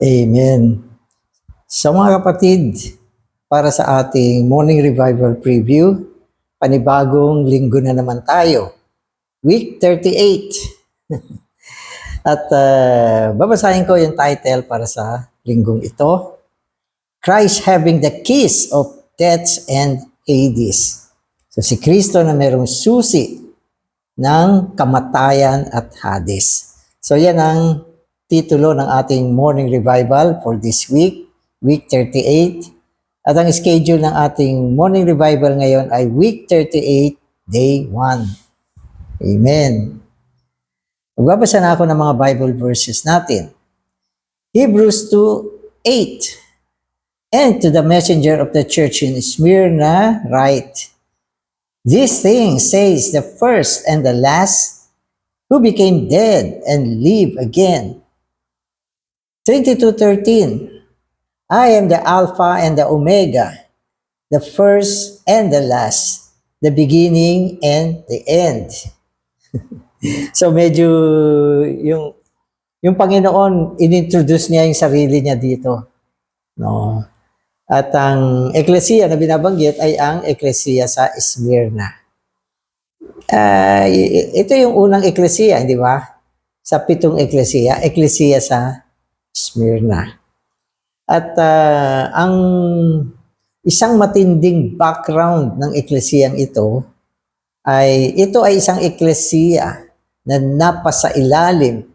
Amen. So mga kapatid, para sa ating morning revival preview, panibagong linggo na naman tayo. Week 38. At babasahin ko yung title para sa linggong ito. Christ having the keys of death and Hades. So si Kristo na merong susi ng kamatayan at Hades. So yan ang titulo ng ating morning revival for this week, week 38. At ang schedule ng ating morning revival ngayon ay week 38, day 1. Amen. Magbabasa na ako ng mga Bible verses natin. Hebrews 2:8. And to the messenger of the church in Smyrna write, These things says the first and the last, who became dead and live again. 22:13. I am the Alpha and the Omega, the first and the last, the beginning and the end. So medyo yung Panginoon, inintroduce niya yung sarili niya dito. No? At ang eklesiya na binabanggit ay ang eklesiya sa Smyrna. Ito yung unang eklesiya, hindi ba? Sa 7 eklesiya sa Smyrna. At ang isang matinding background ng eklesiyang ito ay isang eklesiya na napasailalim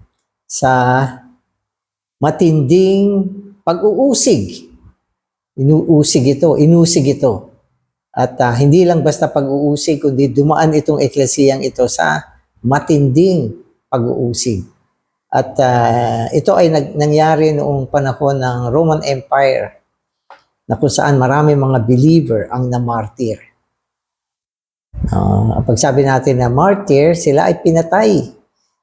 sa matinding pag-uusig. Inusig ito. At hindi lang basta pag-uusig, kundi dumaan itong eklesiyang ito sa matinding pag-uusig. At ito ay nangyari noong panahon ng Roman Empire na kung saan marami mga believer ang namartir. Pag sabi natin na martyr, sila ay pinatay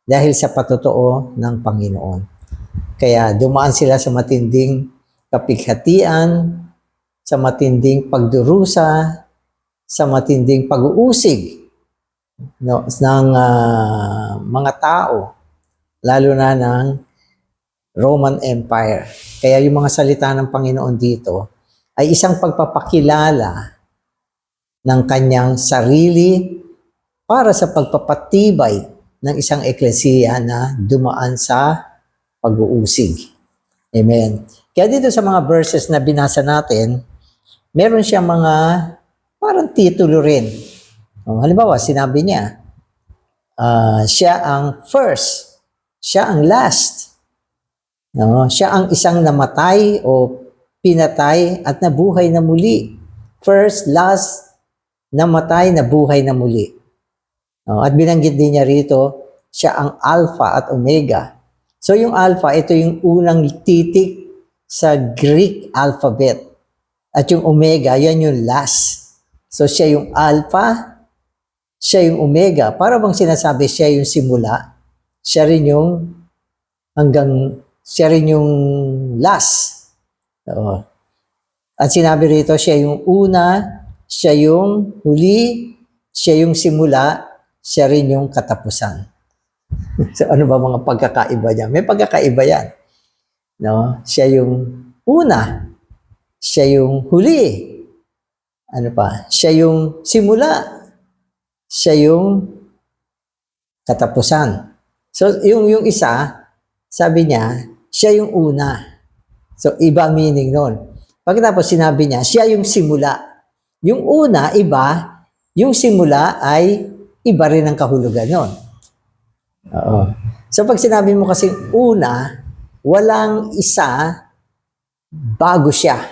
dahil sa patotoo ng Panginoon. Kaya dumaan sila sa matinding kapighatian, sa matinding pagdurusa, sa matinding pag-uusig ng mga tao, lalo na ng Roman Empire. Kaya yung mga salita ng Panginoon dito ay isang pagpapakilala ng kanyang sarili para sa pagpapatibay ng isang eklesiya na dumaan sa pag-uusig. Amen. Kaya dito sa mga verses na binasa natin, meron siyang mga parang titulo rin. Halimbawa, sinabi niya, siya ang first, siya ang last. Siya ang isang namatay o pinatay at nabuhay na muli. First, last, namatay, nabuhay na muli. At binanggit din niya rito, siya ang Alpha at Omega. So yung Alpha, ito yung unang titik sa Greek alphabet. At yung Omega, yan yung last. So siya yung Alpha, siya yung Omega. Para bang sinasabi siya yung simula, siya rin yung last. At sinabi rito, siya yung una, siya yung huli, siya yung simula, siya rin yung katapusan. So ano ba mga pagkakaiba niya? May pagkakaiba yan. Siya yung una, siya yung huli. Ano pa? Siya yung simula, siya yung katapusan. So yung isa, sabi niya, siya yung una. So iba meaning nun. Pagkatapos sinabi niya, siya yung simula. Yung una, iba. Yung simula ay iba rin ang kahulugan nun. So pag sinabi mo kasi una, walang isa bago siya.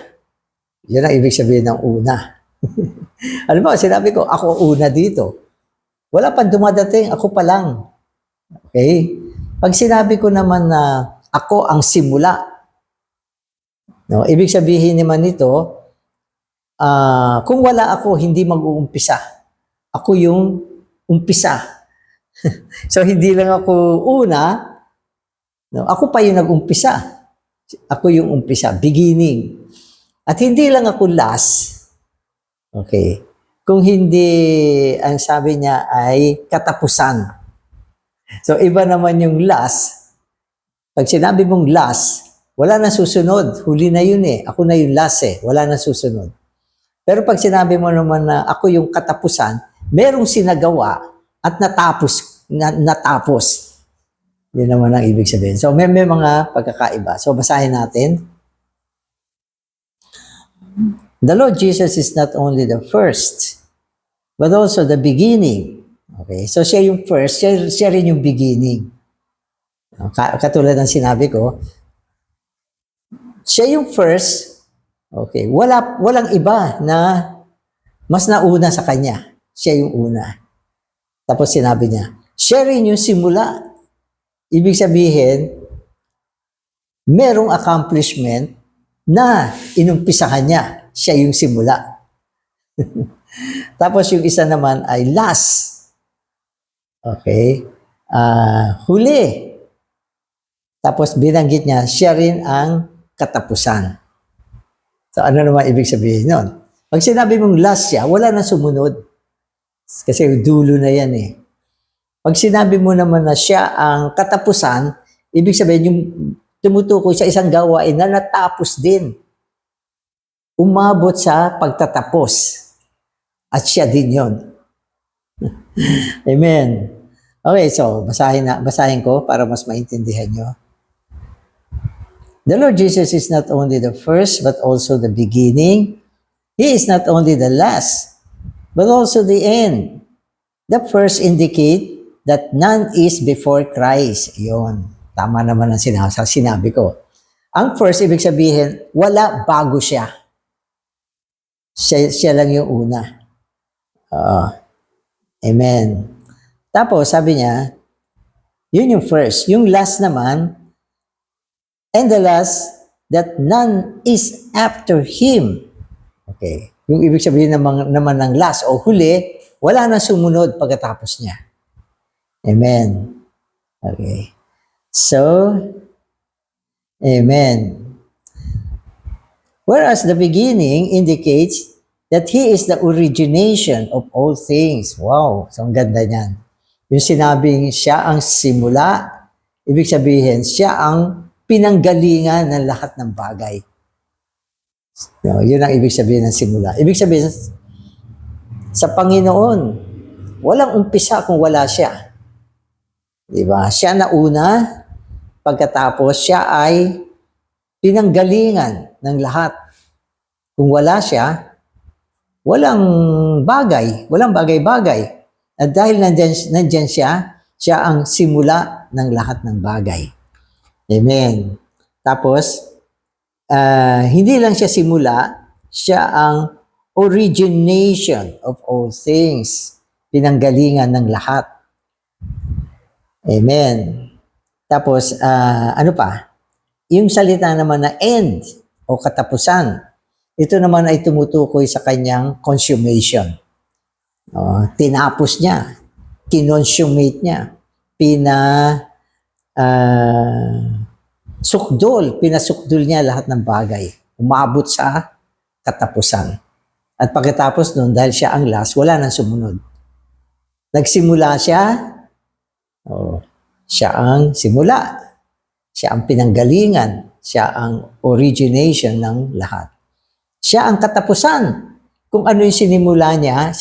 Yan ang ibig sabihin ng una. Alam mo, sinabi ko, ako una dito. Wala pang dumadating, ako pa lang. Okay? Pag sinabi ko naman na ako ang simula, ibig sabihin naman nito, kung wala ako, hindi mag-uumpisa. Ako yung umpisa. So, hindi lang ako una, ako pa yung nag-umpisa. Ako yung umpisa, beginning. At hindi lang ako last. Okay. Kung hindi, ang sabi niya ay katapusan. So, iba naman yung last. Pag sinabi mong last, wala na susunod. Huli na yun eh. Ako na yung last eh. Wala na susunod. Pero pag sinabi mo naman na ako yung katapusan, merong sinagawa at natapos. Yun naman ang ibig sabihin. So may mga pagkakaiba. So basahin natin. The Lord Jesus is not only the first, but also the beginning. Okay? So siya yung first, siya rin yung beginning. Katulad ng sinabi ko, siya yung first. Okay, walang iba na mas nauna sa kanya. Siya yung una. Tapos sinabi niya, siya rin yung simula. Ibig sabihin, merong accomplishment na inumpisahan niya. Siya yung simula. Tapos yung isa naman ay last. Okay? Huli. Tapos binanggit niya, siya rin ang katapusan. So ano naman ibig sabihin nun? Pag sinabi mong last siya, wala na sumunod. Kasi dulo na yan eh. Pag sinabi mo naman na siya ang katapusan, ibig sabihin yung tumutukoy sa isang gawain na natapos din. Umabot sa pagtatapos. At siya din yon. Amen. Okay, so basahin ko para mas maintindihan nyo. The Lord Jesus is not only the first, but also the beginning. He is not only the last, but also the end. The first indicate that none is before Christ. Yun. Tama naman ang sinabi ko. Ang first, ibig sabihin, wala bago siya. Siya lang yung una. Amen. Tapos, sabi niya, yun yung first. Yung last naman, and the last, that none is after Him. Okay. Yung ibig sabihin naman ng last o huli, wala na sumunod pagkatapos niya. Amen. Okay. So, amen. Whereas the beginning indicates that He is the origination of all things. Wow, so ang ganda niyan. Yung sinabing siya ang simula, ibig sabihin siya ang pinanggalingan ng lahat ng bagay. Yun ang ibig sabihin ng simula. Ibig sabihin, sa Panginoon, walang umpisa kung wala siya. Diba? Siya na una, pagkatapos siya ay pinanggalingan ng lahat. Kung wala siya, walang bagay-bagay. At dahil nandyan siya, siya ang simula ng lahat ng bagay. Amen. Tapos, hindi lang siya simula, siya ang origination of all things. Pinanggalingan ng lahat. Amen. Tapos, ano pa? Yung salita naman na end o katapusan, ito naman ay tumutukoy sa kanyang consummation. Tinapos niya, kinonsumate niya, pinasukdol niya lahat ng bagay. Umabot sa katapusan. At pagkatapos nun, dahil siya ang last, wala nang sumunod. Nagsimula siya, siya ang simula. Siya ang pinanggalingan. Siya ang origination ng lahat. Siya ang katapusan. Kung ano yung sinimulan niya,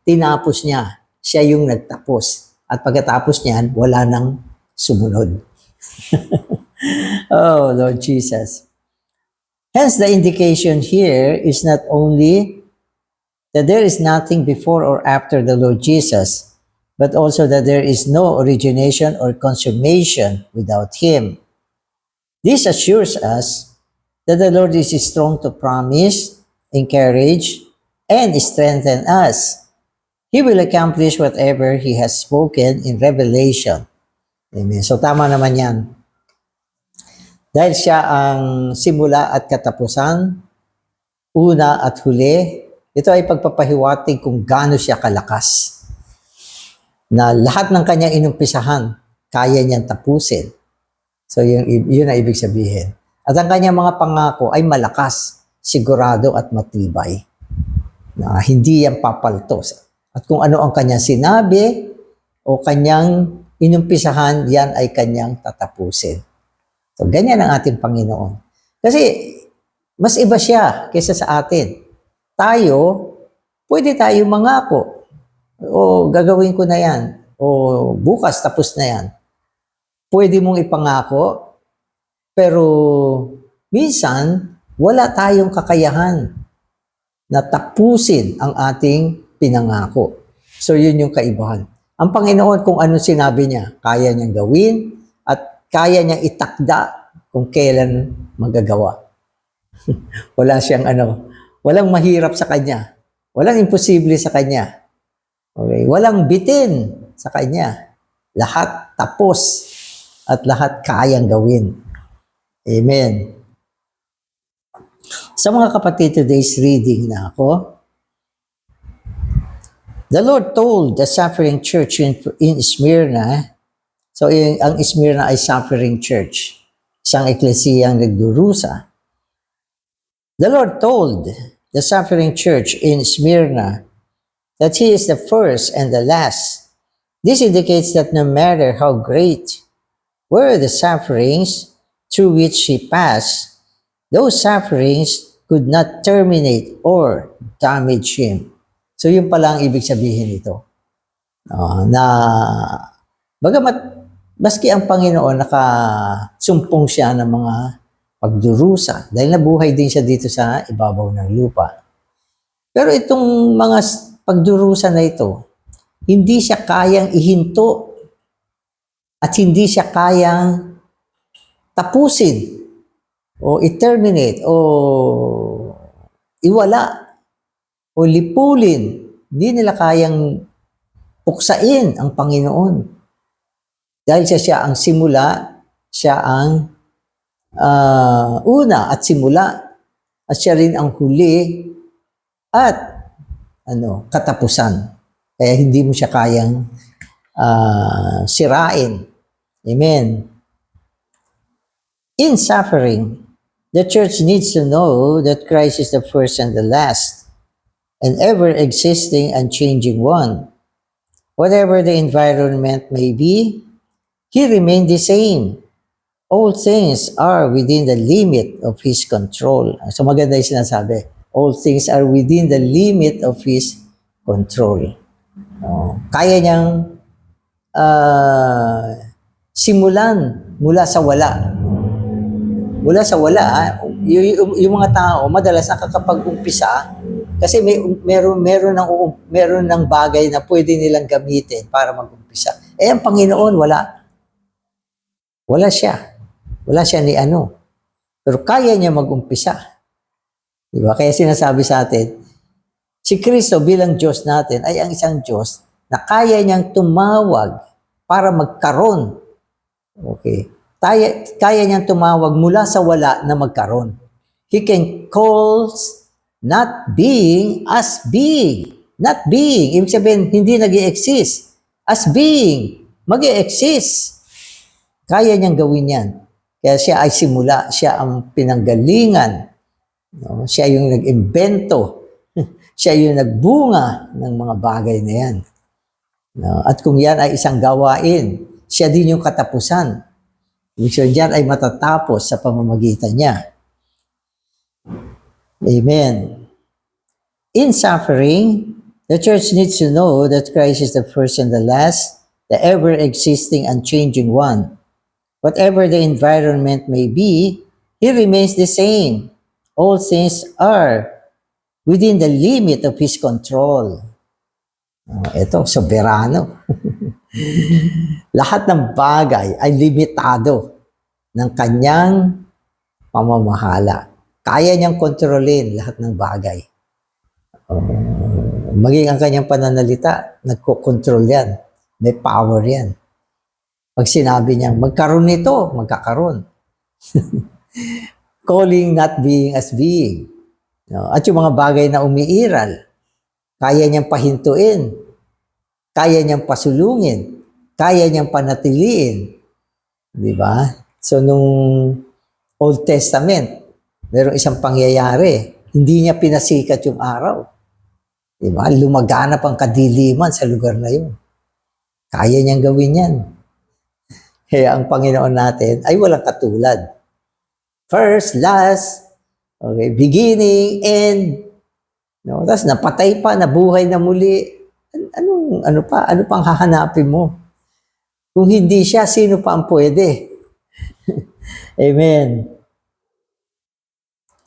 tinapos niya. Siya yung nagtapos. At pagkatapos niyan, wala nang sumunod. Oh, Lord Jesus. Hence, the indication here is not only that there is nothing before or after the Lord Jesus, but also that there is no origination or consummation without Him. This assures us that the Lord is strong to promise, encourage, and strengthen us. He will accomplish whatever He has spoken in Revelation. Amen. So tama naman yan. Dahil siya ang simula at katapusan, una at huli, ito ay pagpapahiwatig kung gaano siya kalakas. Na lahat ng kanyang inumpisahan, kaya niyang tapusin. So yun ang ibig sabihin. At ang kanyang mga pangako ay malakas, sigurado at matibay. Na hindi yan papaltos. At kung ano ang kanyang sinabi o kanyang inumpisahan, yan ay kanyang tatapusin. So, ganyan ang ating Panginoon. Kasi, mas iba siya kaysa sa atin. Tayo, pwede tayo mangako. O, gagawin ko na yan. O, bukas, tapos na yan. Pwede mong ipangako, pero minsan, wala tayong kakayahan na tapusin ang ating pinangako. So, yun yung kaibahan. Ang Panginoon, kung ano sinabi niya, kaya niyang gawin at kaya niyang itakda kung kailan magagawa. Wala siyang walang mahirap sa Kanya. Walang imposible sa Kanya. Okay? Walang bitin sa Kanya. Lahat tapos at lahat kayang gawin. Amen. Sa mga kapatid, today's reading na ako. The Lord told the suffering church in Smyrna, so ang Smyrna ay suffering church, isang eklesiyang nagdurusa. The Lord told the suffering church in Smyrna that He is the first and the last. This indicates that no matter how great were the sufferings through which He passed, those sufferings could not terminate or damage Him. So yun pala ang ibig sabihin nito. Na bagamat maski ang Panginoon nakasumpong siya ng mga pagdurusa dahil nabuhay din siya dito sa ibabaw ng lupa. Pero itong mga pagdurusa na ito, hindi siya kayang ihinto at hindi siya kayang tapusin o i-terminate o iwala o lipulin. Hindi nila kayang puksain ang Panginoon. Dahil siya ang simula, siya ang una at simula, at siya rin ang huli at katapusan. Kaya hindi mo siya kayang sirain. Amen. In suffering, the church needs to know that Christ is the first and the last, an ever-existing and changing one. Whatever the environment may be, He remained the same. All things are within the limit of His control. So maganda yung sinasabi. All things are within the limit of His control. Kaya niyang simulan mula sa wala. Mula sa wala, yung mga tao madalas nakakapag-umpisa kasi meron ng bagay na pwede nilang gamitin para mag-umpisa. Ang Panginoon wala. Wala siya. Wala siya ni ano. Pero kaya niya mag-umpisa. Diba? Kaya sinasabi sa atin, si Kristo bilang Diyos natin ay ang isang Diyos na kaya niyang tumawag para magkaroon. Okay. Kaya niyang tumawag mula sa wala na magkaroon. He can call not being as being. Not being. Ibig sabihin, hindi nag-i-exist. As being. Mag-i-exist. Kaya niyang gawin yan. Kaya siya ay simula. Siya ang pinanggalingan. No? Siya yung nag-imbento. Siya yung nagbunga ng mga bagay na yan. No? At kung yan ay isang gawain, siya din yung katapusan. So, yan ay matatapos sa pamamagitan niya. Amen. In suffering, the church needs to know that Christ is the first and the last, the ever-existing and changing one. Whatever the environment may be, He remains the same. All things are within the limit of His control. Ito, soberano. Lahat ng bagay ay limitado ng kanyang pamamahala. Kaya niyang kontrolin lahat ng bagay. Maging ang kanyang pananalita, nagko-control yan. May power yan. Pag sinabi niya, magkaroon nito, magkakaroon. Calling not being as being. At yung mga bagay na umiiral, kaya niyang pahintuin, kaya niyang pasulungin, kaya niyang panatiliin. Di ba? So, nung Old Testament, mayroong isang pangyayari, hindi niya pinasikat yung araw. Di ba? Lumaganap ang kadiliman sa lugar na yun. Kaya niyang gawin yan. Kaya ang Panginoon natin ay walang katulad. First, last, okay, beginning, end. No? Tapos napatay pa, nabuhay na muli. Ano pang hahanapin mo? Kung hindi siya, sino pa ang pwede? Amen.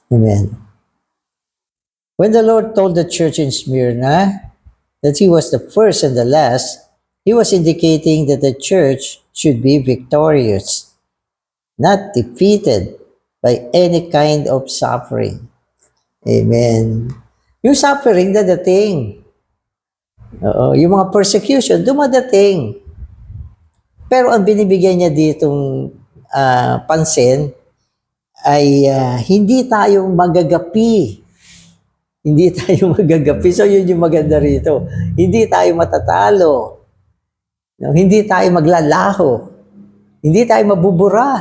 Amen. When the Lord told the church in Smyrna that he was the first and the last, he was indicating that the church should be victorious, not defeated by any kind of suffering. Amen. Yung suffering, dadating. Oo, yung mga persecution, dumadating. Pero ang binibigyan niya ditong pansin ay hindi tayo magagapi. Hindi tayo magagapi. So yun yung maganda rito. Hindi tayo matatalo. No? Hindi tayo maglalaho. Hindi tayo mabubura.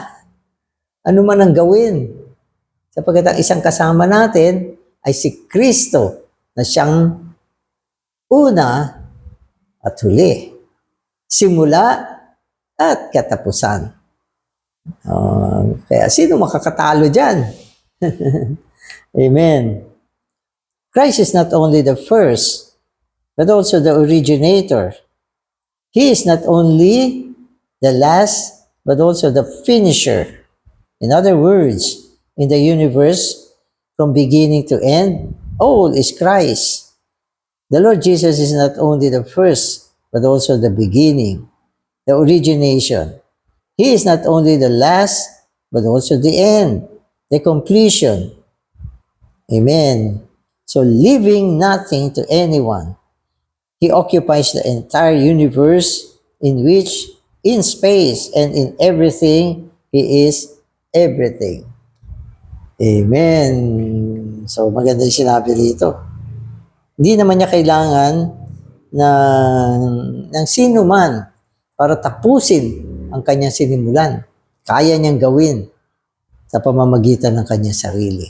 Ano man ang gawin. Sapagkat ang isang kasama natin ay si Kristo na siyang una at huli. Simula at katapusan. Kaya sino makakatalo dyan? Amen. Christ is not only the first, but also the originator. He is not only the last, but also the finisher. In other words, in the universe, from beginning to end, all is Christ. The Lord Jesus is not only the first, but also the beginning, the origination. He is not only the last, but also the end, the completion. Amen. So leaving nothing to anyone, he occupies the entire universe in which, in space and in everything, he is everything. Amen. So maganda yung sinabi dito. Hindi naman niya kailangan ng sino man para tapusin ang kanyang sinimulan. Kaya niyang gawin sa pamamagitan ng kanyang sarili.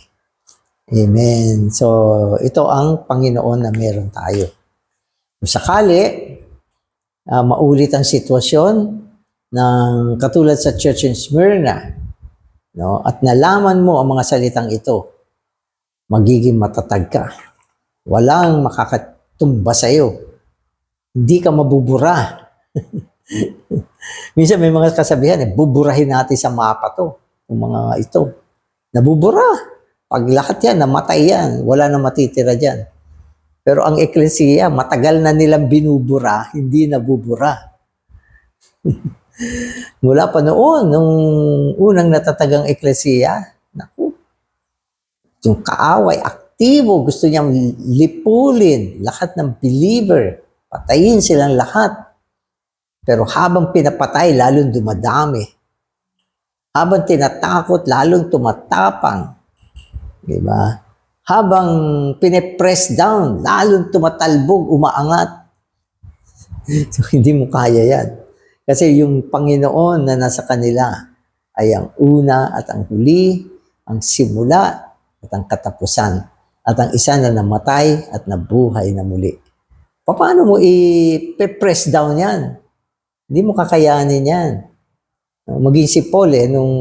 Amen. So, ito ang Panginoon na meron tayo. Kung sakali, maulit ang sitwasyon ng katulad sa Church in Smyrna, no? At nalaman mo ang mga salitang ito, magiging matatag ka. Walang makakatumba sa iyo. Hindi ka mabubura. Minsan may mga kasabihan, buburahin natin sa mapa to. Yung mga ito. Nabubura. Pag lahat yan, namatay yan. Wala na matitira dyan. Pero ang eklesiya, matagal na nilang binubura, hindi nabubura. Mula pa noon, nung unang natatagang eklesiya, naku, yung kaaway, aktibo, gusto niyang lipulin lahat ng believer, patayin silang lahat. Pero habang pinapatay, lalong dumadami. Habang tinatakot, lalong tumatapang. Diba? Habang pinipress down, lalong tumatalbog, umaangat. So, hindi mo kaya yan. Kasi yung Panginoon na nasa kanila ay ang una at ang huli, ang simula at ang katapusan. At ang isa na namatay at nabuhay na muli. Paano mo i-press down yan? Hindi mo kakayanin yan. Maging si Paul, nung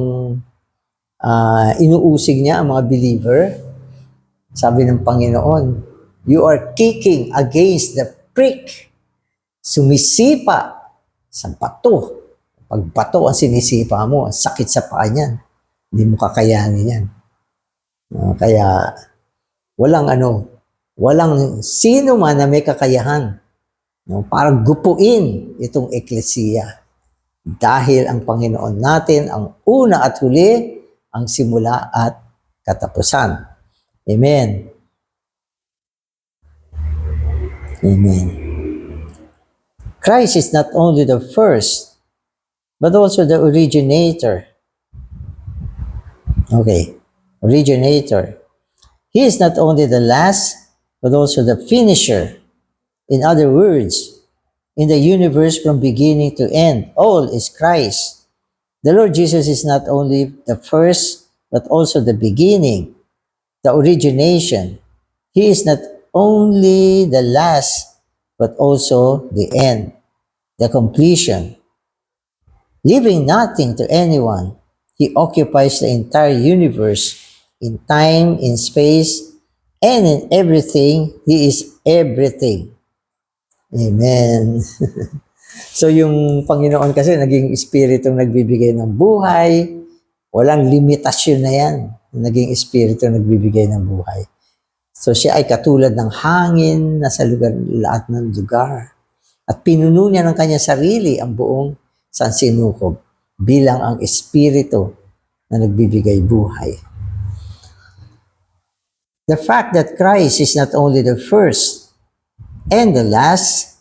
inuusig niya ang mga believer, sabi ng Panginoon, you are kicking against the prick. Sumisipa sa bato. Pag bato ang sinisipa mo, sakit sa paa niyan. Hindi mo kakayanin yan. Kaya walang sino man na may kakayahan para gupuin itong eklesiya. Dahil ang Panginoon natin ang una at huli, ang simula at katapusan. Amen. Amen. Christ is not only the first, but also the originator. Okay, originator. He is not only the last, but also the finisher. In other words, in the universe from beginning to end, all is Christ. The Lord Jesus is not only the first, but also the beginning, the origination. He is not only the last, but also the end, the completion. leaving nothing to anyone. He occupies the entire universe in time, in space, and in everything. He is everything. Amen. So yung Panginoon kasi naging espiritong nagbibigay ng buhay. Walang limitasyon na yan. Naging espiritu nagbibigay ng buhay. So siya ay katulad ng hangin na sa lahat ng lugar. At pinuno niya ng kanya sarili ang buong sansinukob bilang ang espiritu na nagbibigay buhay. The fact that Christ is not only the first and the last,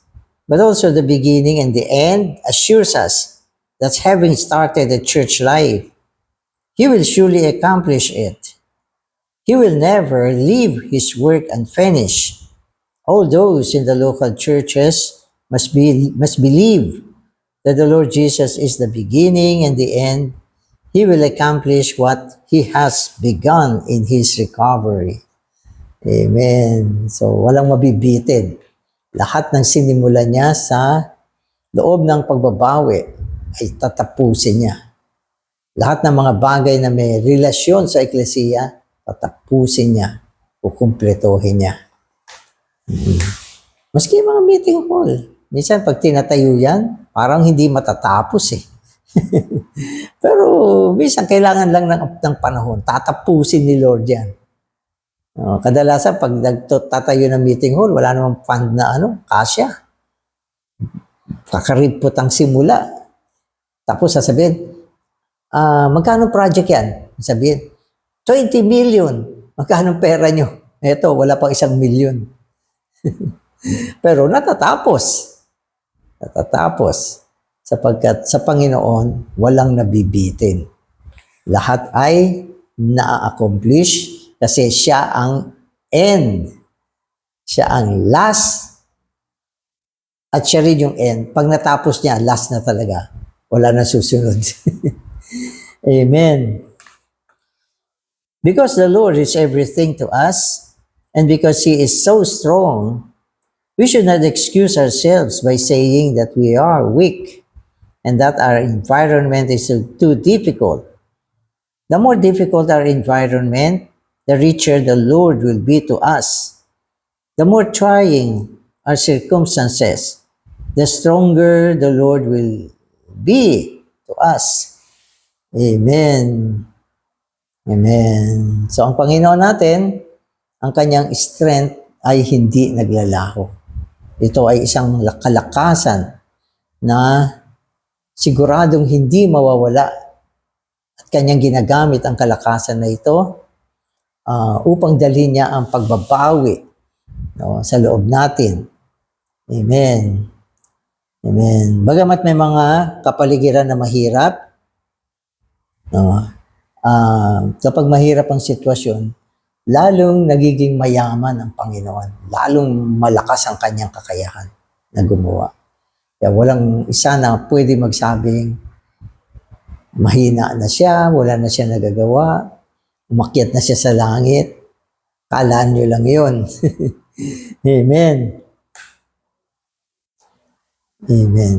but also the beginning and the end assures us that having started the church life, He will surely accomplish it. He will never leave His work unfinished. All those in the local churches must believe that the Lord Jesus is the beginning and the end. He will accomplish what He has begun in His recovery. Amen. So, walang mabibitin. Lahat ng sinimulan niya sa loob ng pagbabawi ay tatapusin niya. Lahat ng mga bagay na may relasyon sa eklesiya, tatapusin niya o kumpletohin niya. Maski yung mga meeting hall, minsan pag tinatayo yan, parang hindi matatapos eh. Pero minsan kailangan lang ng panahon, tatapusin ni Lord yan. Kadalasan pag tatayo ng meeting hall, wala namang fund na kasya. Kakaripot ang simula. Tapos sasabihin, magkano project yan? Sabihin, 20 million. Magkano pera nyo? Eto, wala pang 1 million. Pero natatapos. Natatapos. Sapagkat sa Panginoon, walang nabibitin. Lahat ay na-accomplish kasi siya ang end. Siya ang last. At siya rin yung end. Pag natapos niya, last na talaga. Wala na susunod. Amen. Because the Lord is everything to us, and because He is so strong, we should not excuse ourselves by saying that we are weak and that our environment is too difficult. The more difficult our environment, the richer the Lord will be to us. The more trying our circumstances, the stronger the Lord will be to us. Amen. Amen. So ang Panginoon natin, ang kanyang strength ay hindi naglalaho. Ito ay isang kalakasan na siguradong hindi mawawala at kanyang ginagamit ang kalakasan na ito upang dalhin niya ang pagbabawi sa loob natin. Amen. Amen. Bagamat may mga kapaligiran na mahirap, kapag mahirap ang sitwasyon, lalong nagiging mayaman ang Panginoon. Lalong malakas ang kanyang kakayahan na gumawa. Kaya walang isa na pwede magsabing mahina na siya, wala na siya nagagawa, umakyat na siya sa langit. Kalaan nyo lang yun. Amen. Amen.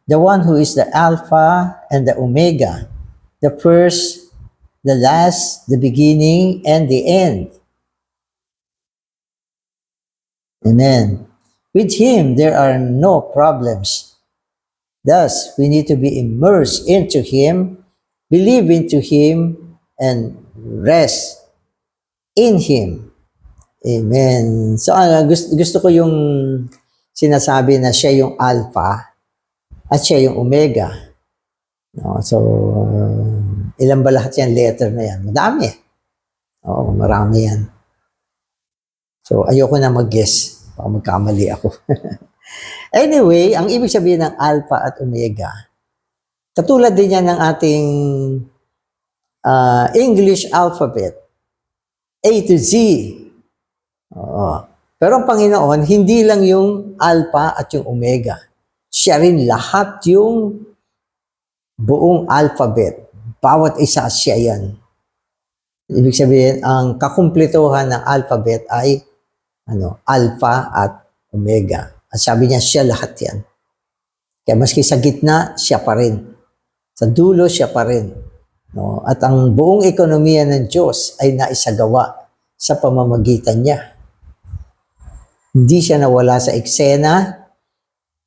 The one who is the Alpha and the Omega, the first, the last, the beginning, and the end. Amen. With Him, there are no problems. Thus, we need to be immersed into Him, believe into Him, and rest in Him. Amen. So, gusto ko yung sinasabi na siya yung Alpha at siya yung Omega. So, ilan ba lahat yan? Letter na yan? Madami. Oo, marami yan. So, ayoko na mag-guess. Baka magkamali ako. Anyway, ang ibig sabihin ng Alpha at Omega, katulad din yan ng ating English alphabet, A to Z. Pero ang Panginoon, hindi lang yung Alpha at yung Omega. Siya rin lahat yung buong alphabet. Bawat isa siya yan. Ibig sabihin, ang kakumplituhan ng alphabet ay Alpha at Omega. At sabi niya, siya lahat yan. Kaya maski sa gitna, siya pa rin. Sa dulo, siya pa rin. No? At ang buong ekonomiya ng Diyos ay naisagawa sa pamamagitan niya. Hindi siya nawala sa eksena,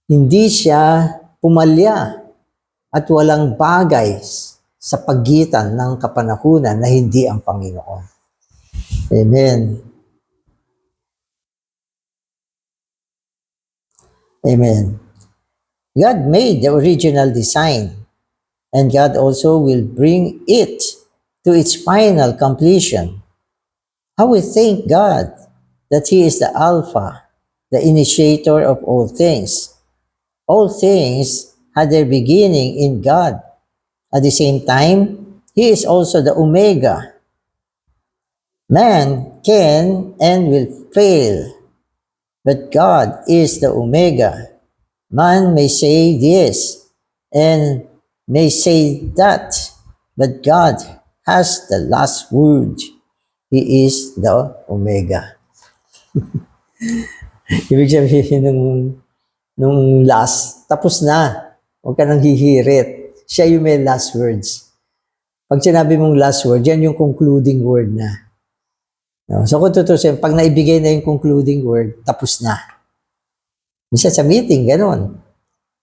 hindi siya pumalya, at walang bagay sa pagitan ng kapanahunan na hindi ang Panginoon. Amen. Amen. God made the original design, and God also will bring it to its final completion. How we thank God that He is the Alpha, the initiator of all things. All things had their beginning in God. At the same time, He is also the Omega. Man can and will fail, but God is the Omega. Man may say this and may say that, but God has the last word. He is the Omega. Ibig sabihin nung last, tapos na. Huwag ka nang hihirit. Siya yung may last words. Pag sinabi mong last word, yan yung concluding word na. No? So kung tutusin, pag naibigay na yung concluding word, tapos na. Minsan sa meeting, gano'n.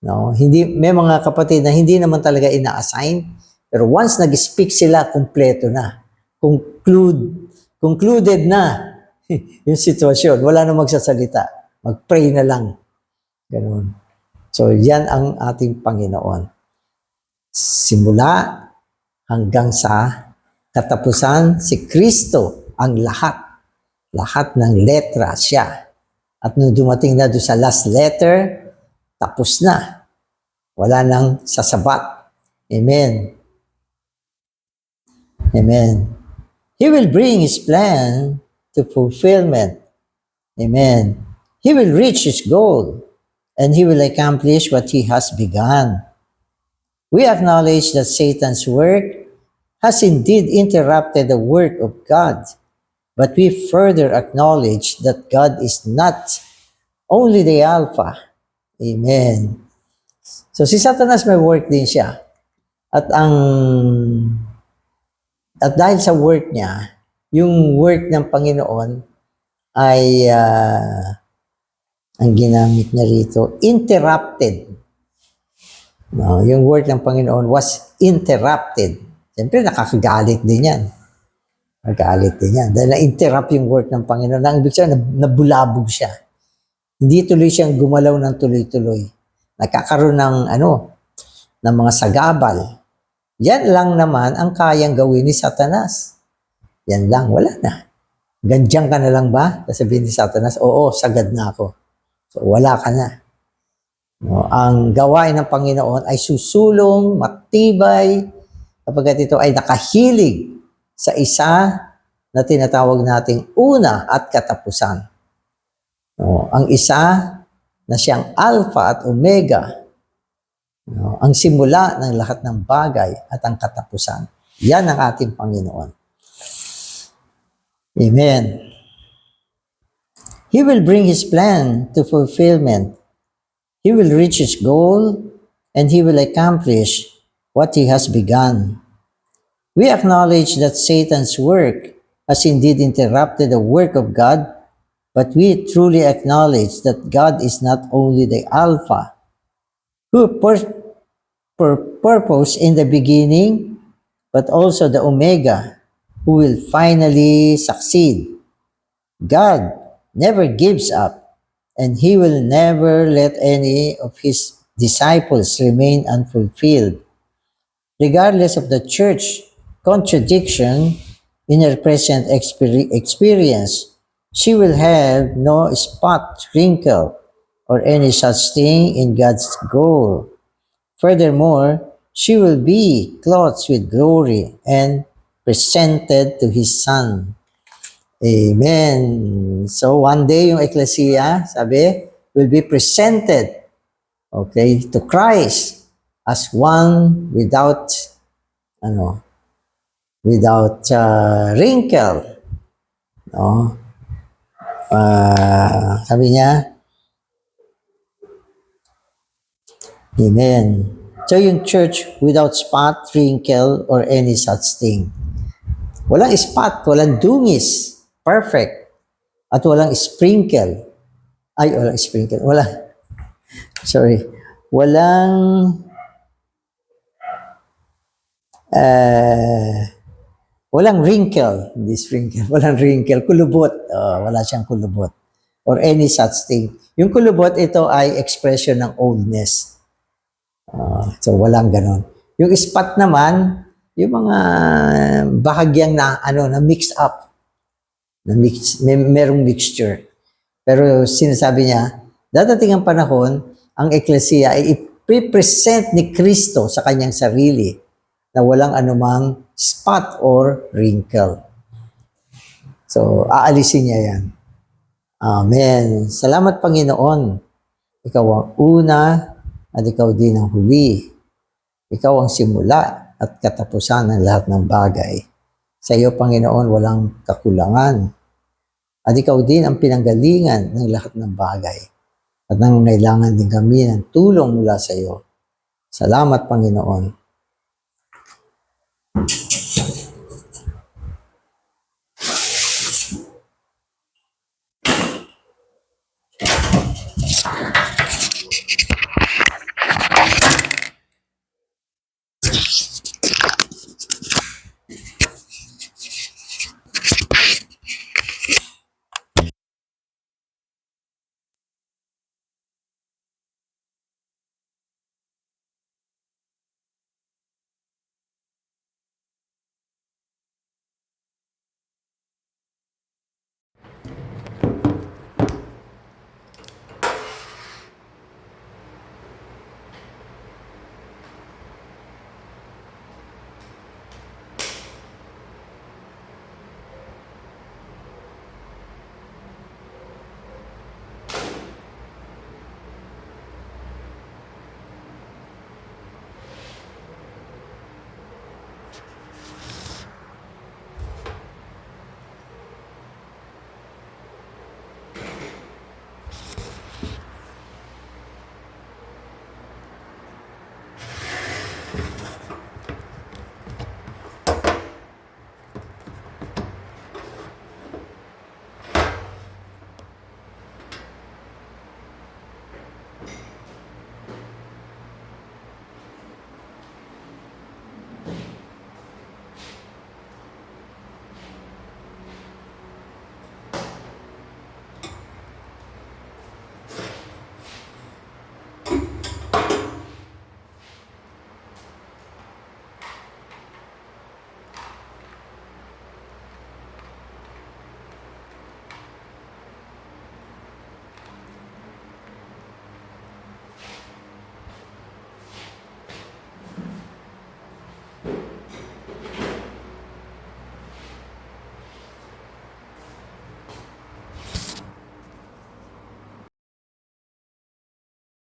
No? May mga kapatid na hindi naman talaga ina-assign, pero once nag-speak sila, kompleto na. Concluded na yung sitwasyon. Wala na magsasalita. Mag-pray na lang. Gano'n. So, yan ang ating Panginoon. Simula hanggang sa katapusan, si Kristo ang lahat. Lahat ng letra siya. At nung dumating na doon sa last letter, tapos na. Wala nang sasabat. Amen. Amen. He will bring His plan to fulfillment. Amen. He will reach His goal, and He will accomplish what He has begun. We acknowledge that Satan's work has indeed interrupted the work of God, but we further acknowledge that God is not only the Alpha. Amen. So si Satanas may work din siya. At dahil sa work niya, yung work ng Panginoon ay ang ginamit niya rito, interrupted. No, yung work ng Panginoon was interrupted. Siyempre, nakakagalit din yan. Nakagalit din yan. Dahil na-interrupt yung work ng Panginoon. Ang ibig sabihin, nabulabog siya. Hindi tuloy siyang gumalaw ng tuloy-tuloy. Nagkakaroon ng mga sagabal. Yan lang naman ang kayang gawin ni Satanas. Yan lang, wala na. Gandiyan ka na lang ba? Sabihin ni Satanas, oo, sagad na ako. So, wala ka na. No, ang gawain ng Panginoon ay susulong, matibay, kapag ito ay nakahilig sa isa na tinatawag nating una at katapusan. No, ang isa na siyang Alpha at Omega, no, ang simula ng lahat ng bagay at ang katapusan. Yan ang ating Panginoon. Amen. He will bring His plan to fulfillment. He will reach His goal, and He will accomplish what He has begun. We acknowledge that Satan's work has indeed interrupted the work of God, but we truly acknowledge that God is not only the Alpha, who purpose in the beginning, but also the Omega, who will finally succeed. God never gives up, and He will never let any of His disciples remain unfulfilled. Regardless of the church contradiction in her present experience, she will have no spot, wrinkle, or any such thing in God's goal. Furthermore, she will be clothed with glory and presented to His Son. Amen. So one day yung ecclesia, sabi, will be presented, okay, to Christ as one without wrinkle. No? Sabi niya, Amen. So yung church without spot, wrinkle, or any such thing. Walang spot, walang dungis. Perfect. At walang sprinkle. Ay, walang sprinkle. Sorry. Walang, uh, walang wrinkle. Hindi sprinkle. Walang wrinkle. Kulubot. Wala siyang kulubot. Or any such thing. Yung kulubot, ito ay expression ng oldness. So, walang ganon. Yung spot naman, yung mga bahagyang na mix up. Merong mixture. Pero sinasabi niya, dadating ang panahon, ang eklesiya ay ipipresent ni Kristo sa kanyang sarili na walang anumang spot or wrinkle. So, aalisin niya yan. Amen. Salamat, Panginoon. Ikaw ang una at ikaw din ang huli. Ikaw ang simula at katapusan ng lahat ng bagay. Sa iyo, Panginoon, walang kakulangan. At ikaw din ang pinanggalingan ng lahat ng bagay. At nangangailangan din kami ng tulong mula sa iyo. Salamat, Panginoon.